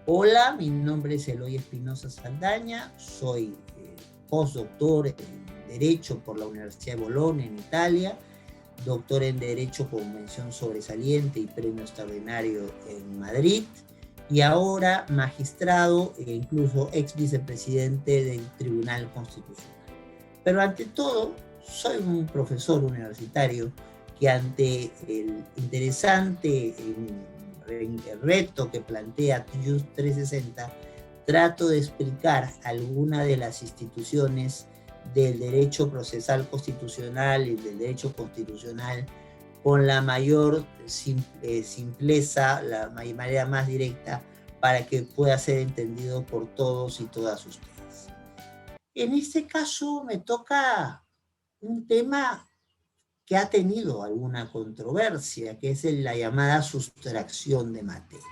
Hola, mi nombre es Eloy Espinosa Saldaña, soy postdoctor en Derecho por la Universidad de Bolonia en Italia, doctor en Derecho con mención sobresaliente y premio extraordinario en Madrid, y ahora magistrado e incluso ex vicepresidente del Tribunal Constitucional. Pero ante todo, soy un profesor universitario que ante el interesante reto que plantea TIUS 360, trato de explicar algunas de las instituciones del derecho procesal constitucional y del derecho constitucional con la mayor simpleza, la manera más directa, para que pueda ser entendido por todos y todas ustedes. En este caso me toca un tema que ha tenido alguna controversia, que es la llamada sustracción de materia.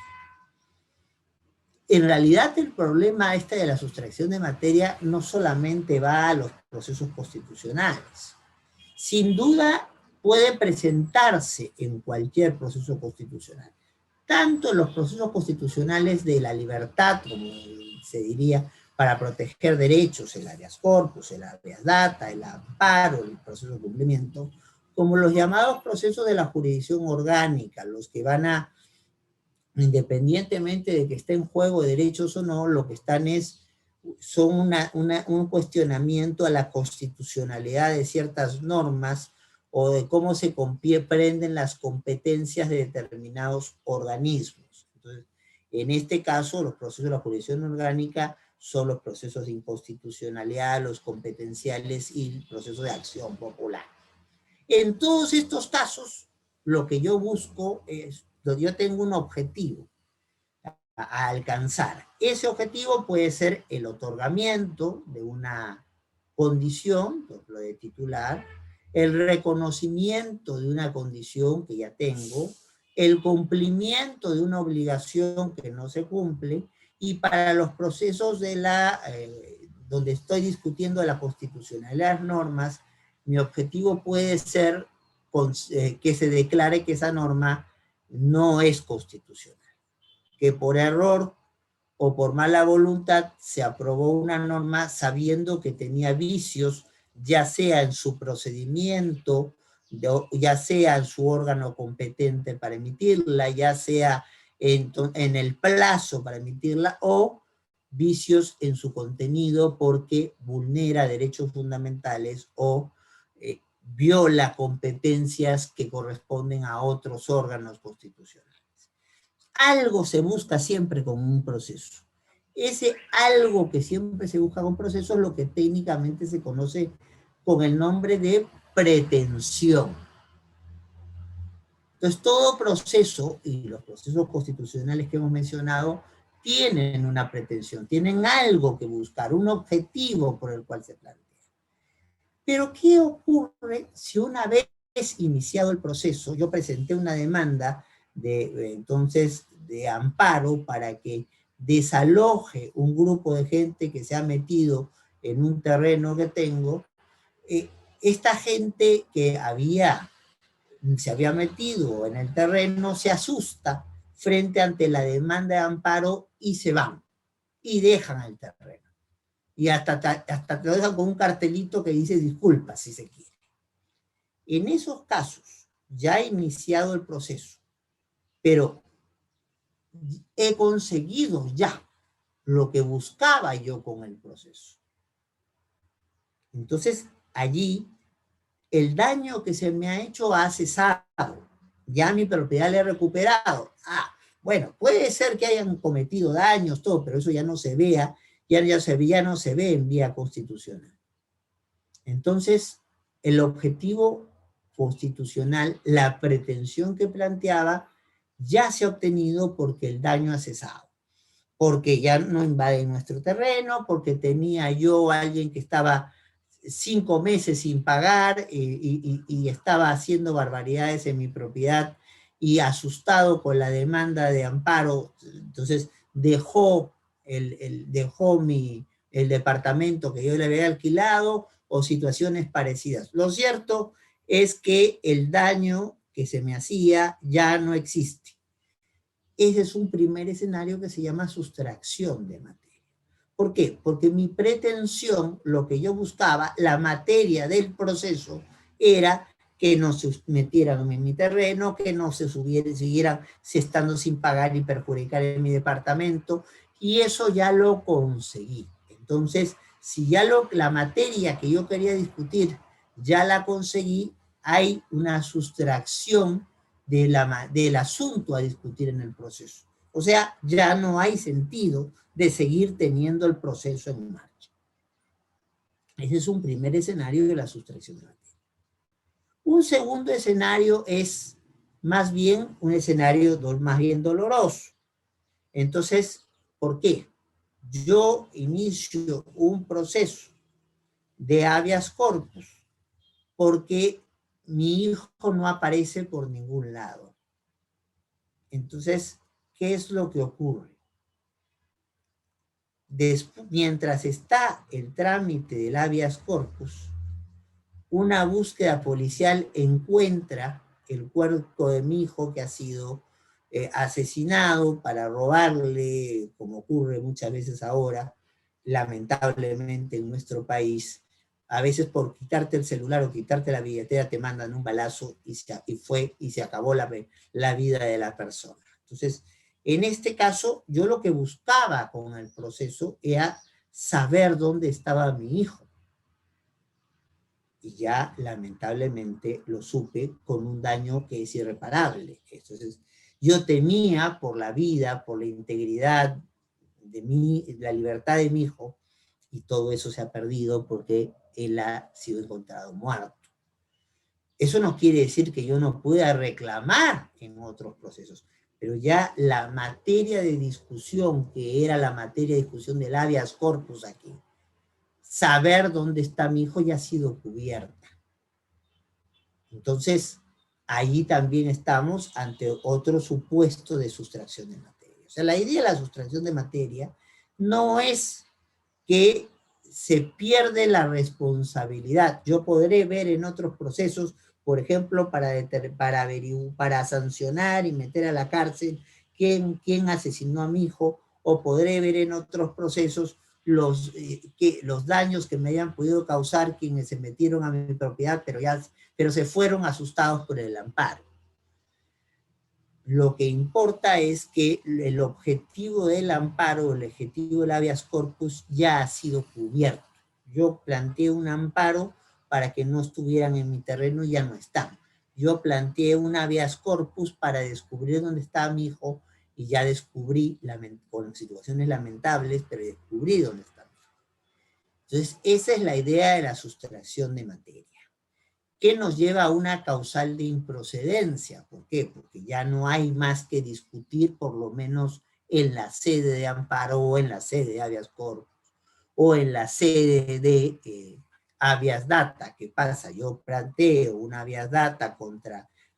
En realidad el problema de la sustracción de materia no solamente va a los procesos constitucionales. Sin duda puede presentarse en cualquier proceso constitucional. Tanto en los procesos constitucionales de la libertad, como se diría, para proteger derechos, el habeas corpus, el habeas data, el amparo, el proceso de cumplimiento, como los llamados procesos de la jurisdicción orgánica, los que van a, independientemente de que esté en juego derechos o no, lo que están son un cuestionamiento a la constitucionalidad de ciertas normas o de cómo se comprenden las competencias de determinados organismos. Entonces, en este caso, los procesos de la jurisdicción orgánica son los procesos de inconstitucionalidad, los competenciales y el proceso de acción popular. En todos estos casos, lo que yo busco es, yo tengo un objetivo a alcanzar. Ese objetivo puede ser el otorgamiento de una condición, por ejemplo, de titular, el reconocimiento de una condición que ya tengo, el cumplimiento de una obligación que no se cumple, y para los procesos de donde estoy discutiendo la constitucionalidad de las normas, mi objetivo puede ser que se declare que esa norma no es constitucional, que por error o por mala voluntad se aprobó una norma sabiendo que tenía vicios, ya sea en su procedimiento, ya sea en su órgano competente para emitirla, ya sea en el plazo para emitirla, o vicios en su contenido porque vulnera derechos fundamentales o viola competencias que corresponden a otros órganos constitucionales. Algo se busca siempre con un proceso. Ese algo que siempre se busca con un proceso es lo que técnicamente se conoce con el nombre de pretensión. Entonces, todo proceso, y los procesos constitucionales que hemos mencionado, tienen una pretensión, tienen algo que buscar, un objetivo por el cual se plantea. Pero, ¿qué ocurre si una vez iniciado el proceso, yo presenté una demanda entonces de amparo para que desaloje un grupo de gente que se ha metido en un terreno que tengo? Esta gente que se había metido en el terreno se asusta frente ante la demanda de amparo y se van y dejan el terreno. Y hasta te lo dejan con un cartelito que dice disculpa si se quiere. En esos casos, ya he iniciado el proceso, pero he conseguido ya lo que buscaba yo con el proceso. Entonces, allí, el daño que se me ha hecho ha cesado. Ya mi propiedad la he recuperado. Bueno, puede ser que hayan cometido daños, todo, pero eso ya no se vea, ya no se ve en vía constitucional. Entonces, el objetivo constitucional, la pretensión que planteaba, ya se ha obtenido porque el daño ha cesado. Porque ya no invaden nuestro terreno, porque tenía yo a alguien que estaba 5 meses sin pagar y estaba haciendo barbaridades en mi propiedad y asustado con la demanda de amparo, entonces dejó el departamento que yo le había alquilado o situaciones parecidas. Lo cierto es que el daño que se me hacía ya no existe. ese es un primer escenario que se llama sustracción de materia. ¿Por qué? Porque mi pretensión, lo que yo buscaba, la materia del proceso, era que no se metieran en mi terreno, que no se siguieran estando sin pagar y perjudicar en mi departamento, y eso ya lo conseguí. Entonces, si ya la materia que yo quería discutir ya la conseguí, hay una sustracción del asunto a discutir en el proceso. O sea, ya no hay sentido de seguir teniendo el proceso en marcha. Ese es un primer escenario de la sustracción de materia. Un segundo escenario es más bien un escenario más bien doloroso. Entonces, ¿por qué? Yo inicio un proceso de habeas corpus porque mi hijo no aparece por ningún lado. Entonces, ¿qué es lo que ocurre? Mientras está el trámite del habeas corpus, una búsqueda policial encuentra el cuerpo de mi hijo que ha sido asesinado para robarle, como ocurre muchas veces ahora, lamentablemente en nuestro país. A veces por quitarte el celular o quitarte la billetera te mandan un balazo y se acabó la vida de la persona. Entonces, en este caso, yo lo que buscaba con el proceso era saber dónde estaba mi hijo. Y ya lamentablemente lo supe con un daño que es irreparable. Entonces, yo temía por la vida, por la integridad de la libertad de mi hijo, y todo eso se ha perdido porque él ha sido encontrado muerto. Eso no quiere decir que yo no pueda reclamar en otros procesos, pero ya la materia de discusión, que era la materia de discusión del habeas corpus aquí, saber dónde está mi hijo ya ha sido cubierta. Entonces, ahí también estamos ante otro supuesto de sustracción de materia. O sea, la idea de la sustracción de materia no es que se pierde la responsabilidad. Yo podré ver en otros procesos, por ejemplo, para sancionar y meter a la cárcel quién asesinó a mi hijo, o podré ver en otros procesos los daños que me hayan podido causar quienes se metieron a mi propiedad, pero se fueron asustados por el amparo. Lo que importa es que el objetivo del amparo, el objetivo del habeas corpus ya ha sido cubierto. Yo planteé un amparo para que no estuvieran en mi terreno y ya no están. Yo planteé un habeas corpus para descubrir dónde estaba mi hijo y ya descubrí, con situaciones lamentables, pero descubrí dónde está mi hijo. Entonces, esa es la idea de la sustracción de materia, que nos lleva a una causal de improcedencia. ¿Por qué? Porque ya no hay más que discutir, por lo menos en la sede de amparo o en la sede de habeas corpus o en la sede de habeas data. ¿Qué pasa? Yo planteo una habeas data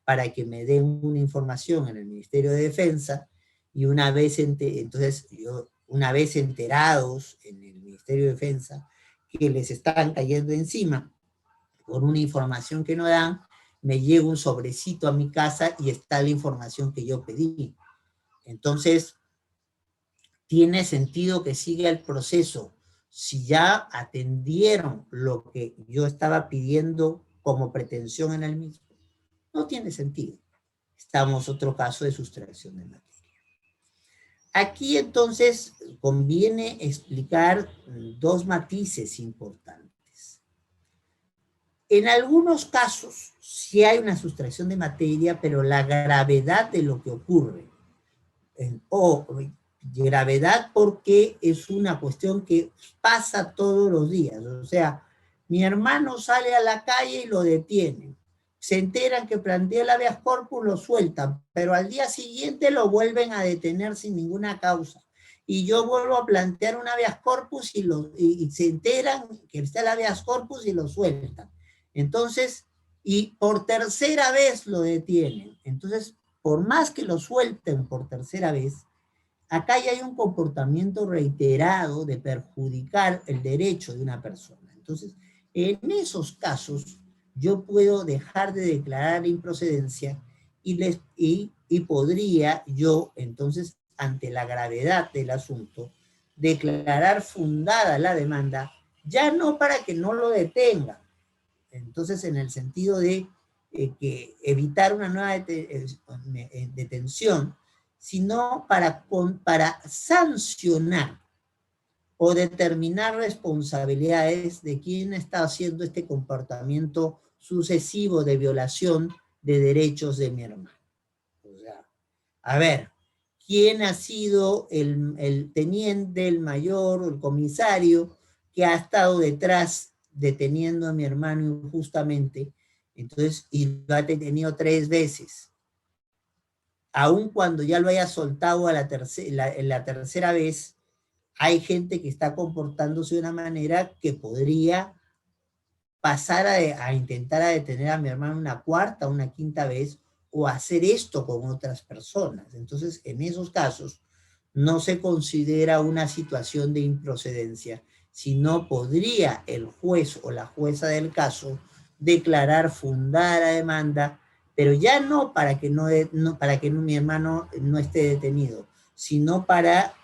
para que me den una información en el Ministerio de Defensa, y una vez enterados en el Ministerio de Defensa que les están cayendo encima por una información que no dan, me llega un sobrecito a mi casa y está la información que yo pedí. Entonces, tiene sentido que siga el proceso si ya atendieron lo que yo estaba pidiendo como pretensión en el mismo. No tiene sentido. Estamos en otro caso de sustracción de materia. Aquí entonces conviene explicar dos matices importantes. En algunos casos sí hay una sustracción de materia, pero la gravedad de lo que ocurre, gravedad porque es una cuestión que pasa todos los días. O sea, mi hermano sale a la calle y lo detienen. Se enteran que plantea el habeas corpus, lo sueltan, pero al día siguiente lo vuelven a detener sin ninguna causa. Y yo vuelvo a plantear un habeas corpus y se enteran que está el habeas corpus y lo sueltan. Entonces, y por tercera vez lo detienen. Entonces, por más que lo suelten por tercera vez, acá ya hay un comportamiento reiterado de perjudicar el derecho de una persona. Entonces, en esos casos, yo puedo dejar de declarar improcedencia y podría yo, entonces, ante la gravedad del asunto, declarar fundada la demanda, ya no para que no lo detengan, entonces en el sentido de que evitar una nueva detención, sino para sancionar o determinar responsabilidades de quién está haciendo este comportamiento sucesivo de violación de derechos de mi hermano. O sea, a ver, ¿quién ha sido el teniente, el mayor, el comisario que ha estado detrás deteniendo a mi hermano injustamente? Entonces, y lo ha detenido 3 veces. Aun cuando ya lo haya soltado a en la tercera vez, hay gente que está comportándose de una manera que podría pasar a intentar a detener a mi hermano una cuarta, una quinta vez, o hacer esto con otras personas. Entonces, en esos casos, no se considera una situación de improcedencia, sino podría el juez o la jueza del caso declarar fundada la demanda, pero ya no para que, para que mi hermano no esté detenido, sino para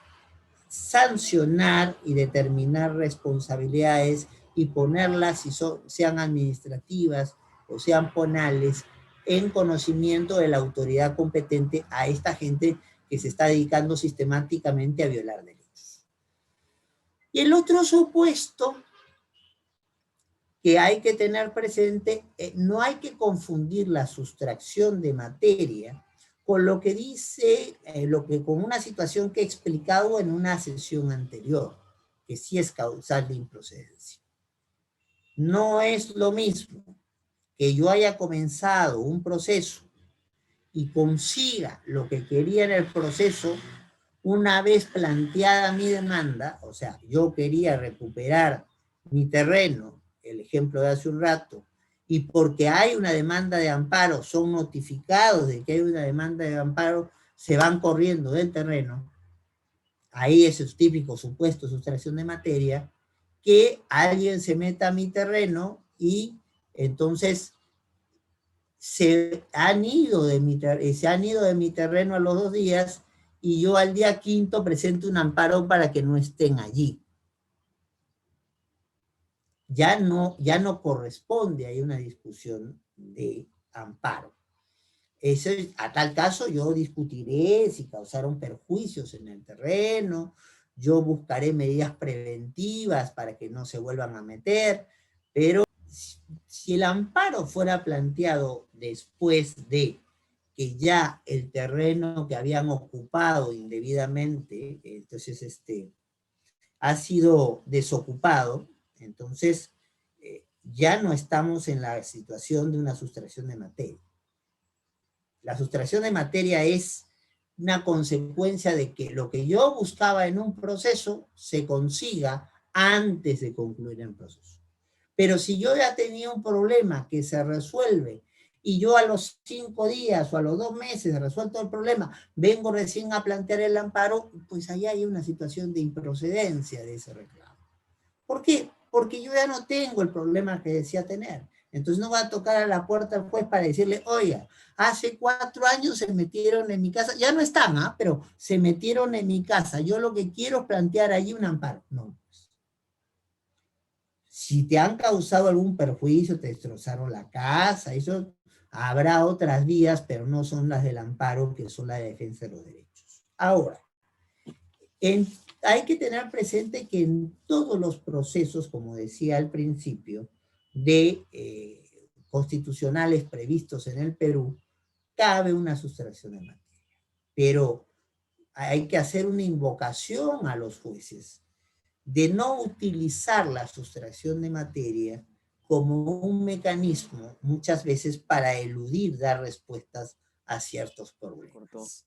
sancionar y determinar responsabilidades y ponerlas, si sean administrativas o sean penales, en conocimiento de la autoridad competente a esta gente que se está dedicando sistemáticamente a violar derechos. Y el otro supuesto que hay que tener presente, no hay que confundir la sustracción de materia con lo que dice, con una situación que he explicado en una sesión anterior, que sí es causal de improcedencia. No es lo mismo que yo haya comenzado un proceso y consiga lo que quería en el proceso una vez planteada mi demanda, o sea, yo quería recuperar mi terreno, el ejemplo de hace un rato, y porque hay una demanda de amparo, son notificados de que hay una demanda de amparo, se van corriendo del terreno, ahí es el típico supuesto de sustracción de materia, que alguien se meta a mi terreno y entonces se han ido de mi terreno a los 2 días y yo al día 5º presento un amparo para que no estén allí. Ya no corresponde, hay una discusión de amparo. Eso, a tal caso yo discutiré si causaron perjuicios en el terreno, yo buscaré medidas preventivas para que no se vuelvan a meter, pero si el amparo fuera planteado después de que ya el terreno que habían ocupado indebidamente, entonces ha sido desocupado, entonces ya no estamos en la situación de una sustracción de materia. La sustracción de materia es una consecuencia de que lo que yo buscaba en un proceso se consiga antes de concluir el proceso. Pero si yo ya tenía un problema que se resuelve y yo a los 5 días o a los 2 meses resuelto el problema, vengo recién a plantear el amparo, pues allá hay una situación de improcedencia de ese reclamo. ¿Por qué? Porque yo ya no tengo el problema que decía tener. Entonces no va a tocar a la puerta al juez para decirle, oiga, hace 4 años se metieron en mi casa, ya no están, pero se metieron en mi casa, yo lo que quiero es plantear allí un amparo. No. Si te han causado algún perjuicio, te destrozaron la casa, eso habrá otras vías, pero no son las del amparo, que son la de defensa de los derechos. Ahora, hay que tener presente que en todos los procesos, como decía al principio, constitucionales previstos en el Perú, cabe una sustracción de materia. Pero hay que hacer una invocación a los jueces de no utilizar la sustracción de materia como un mecanismo muchas veces para eludir dar respuestas a ciertos problemas.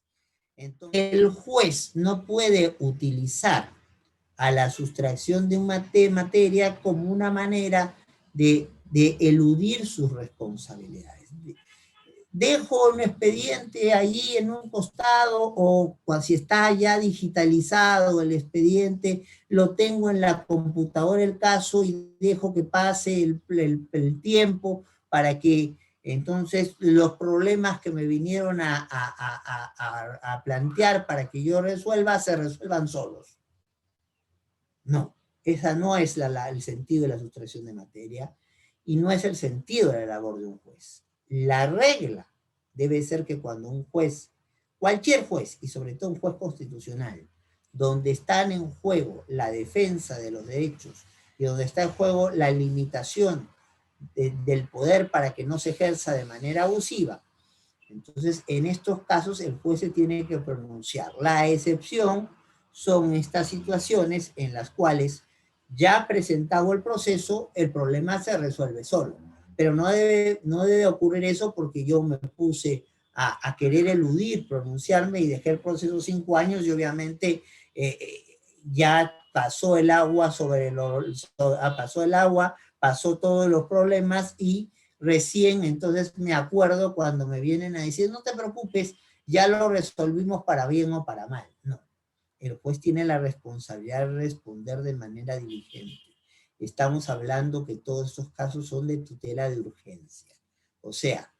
Entonces, el juez no puede utilizar a la sustracción de una materia como una manera de eludir sus responsabilidades. Dejo un expediente allí en un costado o si está ya digitalizado el expediente, lo tengo en la computadora el caso y dejo que pase el tiempo para que Entonces, los problemas que me vinieron a plantear para que yo resuelva, se resuelvan solos. No, esa no es el sentido de la sustracción de materia y no es el sentido de la labor de un juez. La regla debe ser que cuando un juez, cualquier juez, y sobre todo un juez constitucional, donde están en juego la defensa de los derechos y donde está en juego la limitación del poder para que no se ejerza de manera abusiva, entonces en estos casos el juez se tiene que pronunciar. La excepción son estas situaciones en las cuales ya presentado el proceso, el problema se resuelve solo. Pero no debe ocurrir eso porque yo me puse a querer eludir, pronunciarme y dejé el proceso 5 años y obviamente ya pasó el agua pasó todos los problemas y recién entonces me acuerdo cuando me vienen a decir, no te preocupes, ya lo resolvimos para bien o para mal. No, el juez tiene la responsabilidad de responder de manera diligente. Estamos hablando que todos estos casos son de tutela de urgencia. O sea,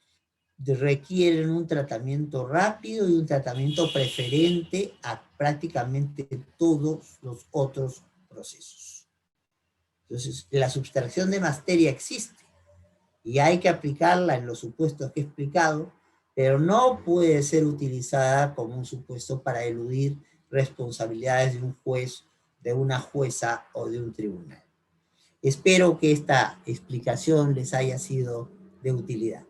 requieren un tratamiento rápido y un tratamiento preferente a prácticamente todos los otros procesos. Entonces, la sustracción de materia existe y hay que aplicarla en los supuestos que he explicado, pero no puede ser utilizada como un supuesto para eludir responsabilidades de un juez, de una jueza o de un tribunal. Espero que esta explicación les haya sido de utilidad.